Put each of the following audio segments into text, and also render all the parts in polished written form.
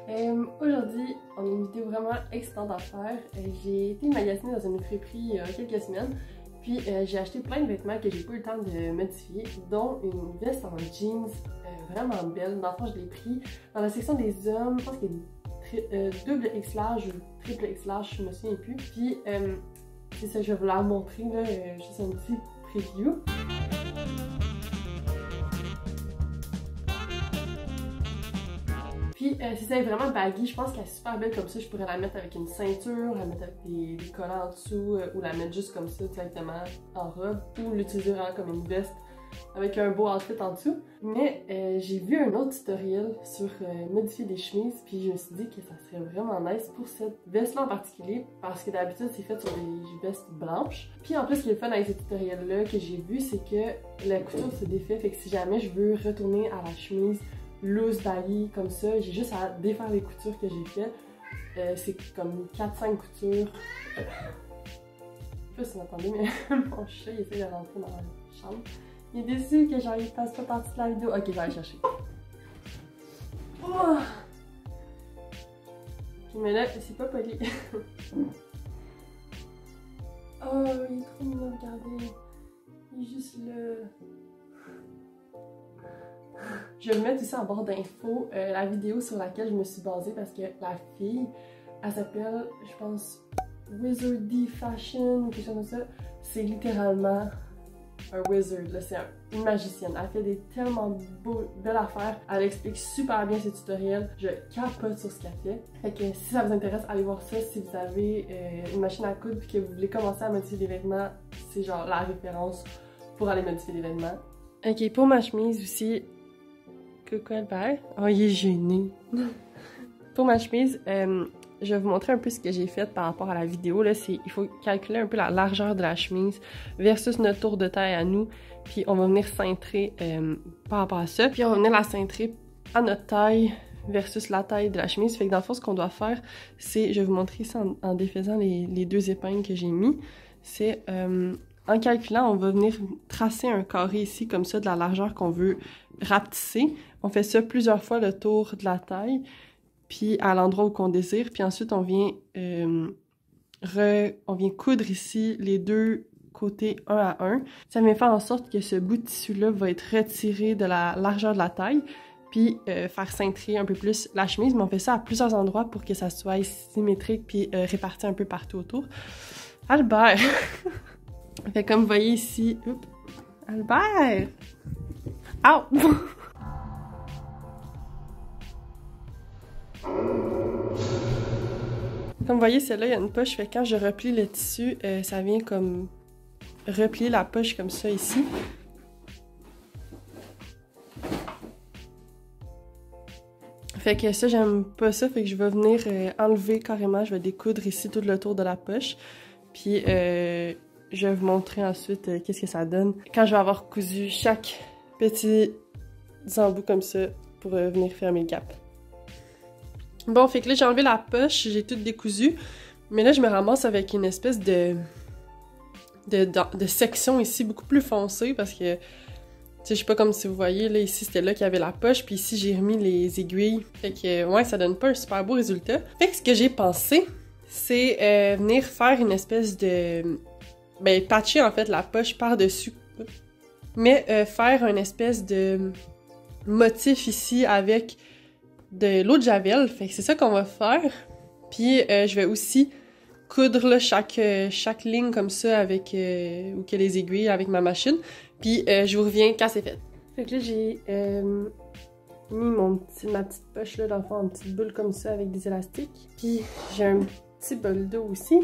Aujourd'hui, on a une vidéo vraiment excitante à faire. J'ai été magasiner dans une friperie il y a quelques semaines, puis j'ai acheté plein de vêtements que j'ai pas eu le temps de modifier, dont une veste en jeans vraiment belle. Dans le fond, je l'ai pris dans la section des hommes, je pense qu'il y a double X large ou triple X large, je me souviens plus. Puis c'est ça, je vais vous la montrer, là, juste un petit preview. Puis c'est ça, elle est vraiment baggy, je pense qu'elle est super belle comme ça, je pourrais la mettre avec une ceinture, la mettre avec des collants en dessous, ou la mettre juste comme ça directement en robe, ou l'utiliser vraiment comme une veste avec un beau outfit en dessous. Mais j'ai vu un autre tutoriel sur modifier des chemises, puis je me suis dit que ça serait vraiment nice pour cette veste-là en particulier, parce que d'habitude c'est fait sur des vestes blanches. Puis en plus, ce qui est le fun avec ce tutoriel-là que j'ai vu, c'est que la couture se défait, fait que si jamais je veux retourner à la chemise loose baggy comme ça, j'ai juste à défaire les coutures que j'ai faites. C'est comme 4-5 coutures. Je sais pas si vous entendez, mais mon chat il essaie de rentrer dans la chambre. Il est déçu que genre il fasse pas partie de la vidéo. Ok, je vais aller chercher. Oh! Mais là, c'est pas poli. Oh, il est trop mignon, regardez. Il est juste là. Je vais le mettre aussi en barre d'infos, la vidéo sur laquelle je me suis basée, parce que la fille, elle s'appelle, je pense, Wizardy Fashion ou quelque chose comme ça. C'est littéralement un wizard, là, c'est une magicienne. Elle fait des tellement belles affaires. Elle explique super bien ses tutoriels. Je capote sur ce qu'elle fait. Fait que si ça vous intéresse, allez voir ça. Si vous avez une machine à coudre et que vous voulez commencer à modifier des vêtements, c'est genre la référence pour aller modifier des vêtements. Ok, pour ma chemise aussi. Coucou Albert. Oh, il est gêné. Pour ma chemise, je vais vous montrer un peu ce que j'ai fait par rapport à la vidéo. Là, il faut calculer un peu la largeur de la chemise versus notre tour de taille à nous. Puis on va venir cintrer par rapport à ça. Puis on va venir la cintrer à notre taille versus la taille de la chemise. Fait que dans le fond, ce qu'on doit faire, c'est, je vais vous montrer ça en défaisant les deux épingles que j'ai mis. C'est, en calculant, on va venir tracer un carré ici, comme ça, de la largeur qu'on veut rapetisser. On fait ça plusieurs fois le tour de la taille, puis à l'endroit où qu'on désire. Puis ensuite, on vient coudre ici les deux côtés un à un. Ça vient faire en sorte que ce bout de tissu-là va être retiré de la largeur de la taille, puis faire cintrer un peu plus la chemise. Mais on fait ça à plusieurs endroits pour que ça soit symétrique, puis réparti un peu partout autour. Albert! Fait comme vous voyez ici... Oups. Albert! Ow! Comme vous voyez, celle-là, il y a une poche. Fait que quand je replie le tissu, ça vient comme replier la poche comme ça ici. Fait que ça, j'aime pas ça. Fait que je vais venir enlever carrément. Je vais découdre ici tout le tour de la poche. Puis je vais vous montrer ensuite qu'est-ce que ça donne quand je vais avoir cousu chaque petit embout comme ça pour venir fermer le gap. Bon, fait que là, j'ai enlevé la poche, j'ai tout décousu, mais là, je me ramasse avec une espèce de section ici beaucoup plus foncée parce que, tu sais, je sais pas comme si vous voyez, là, ici, c'était là qu'il y avait la poche, puis ici, j'ai remis les aiguilles. Fait que, ouais, ça donne pas un super beau résultat. Fait que ce que j'ai pensé, c'est venir faire une espèce de... Ben, patcher, en fait, la poche par-dessus. Mais faire une espèce de motif ici avec de l'eau de javel. Fait que c'est ça qu'on va faire. Puis je vais aussi coudre là, chaque ligne comme ça avec ou que les aiguilles avec ma machine. Puis je vous reviens quand c'est fait. Fait que là j'ai mis ma petite poche là dans le fond en petite boule comme ça avec des élastiques. Puis j'ai un petit bol d'eau aussi.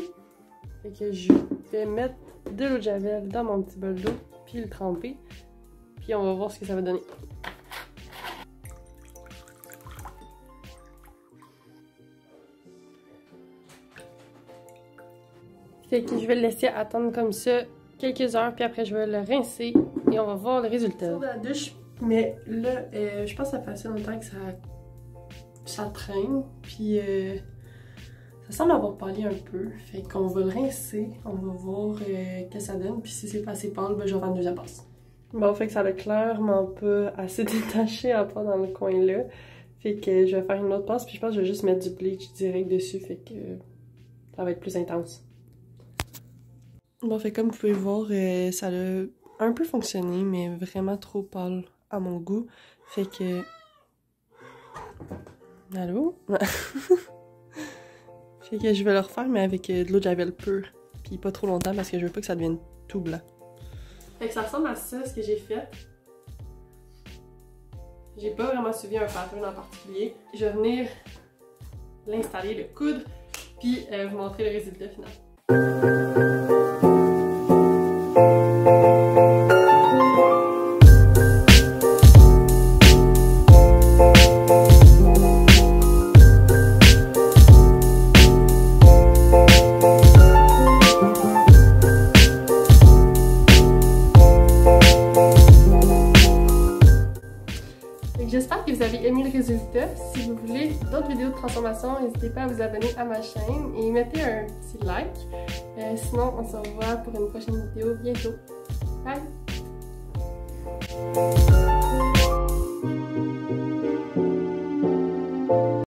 Fait que je vais mettre de l'eau de javel dans mon petit bol d'eau puis le tremper. Puis on va voir ce que ça va donner. Fait que je vais le laisser attendre comme ça quelques heures, puis après je vais le rincer et on va voir le résultat. Sur la douche, mais là, je pense que ça fait assez longtemps que ça traîne, puis ça semble avoir parlé un peu. Fait qu'on va le rincer, on va voir ce que ça donne, puis si c'est pas assez pâle, ben je vais faire une deuxième passe. Bon, fait que ça a clairement pas assez détaché à part dans le coin là. Fait que je vais faire une autre passe, puis je pense que je vais juste mettre du bleach direct dessus, fait que ça va être plus intense. Bon, fait comme vous pouvez voir, ça a un peu fonctionné, mais vraiment trop pâle à mon goût. Fait que... Allô? Fait que je vais le refaire, mais avec de l'eau de javel pure. Puis pas trop longtemps, parce que je veux pas que ça devienne tout blanc. Fait que ça ressemble à ça, ce que j'ai fait. J'ai pas vraiment suivi un pattern en particulier. Je vais venir l'installer, le coudre, puis vous montrer le résultat final. J'espère que vous avez aimé le résultat. Si vous voulez d'autres vidéos de transformation, n'hésitez pas à vous abonner à ma chaîne et mettez un petit like. Sinon, on se revoit pour une prochaine vidéo bientôt. Bye!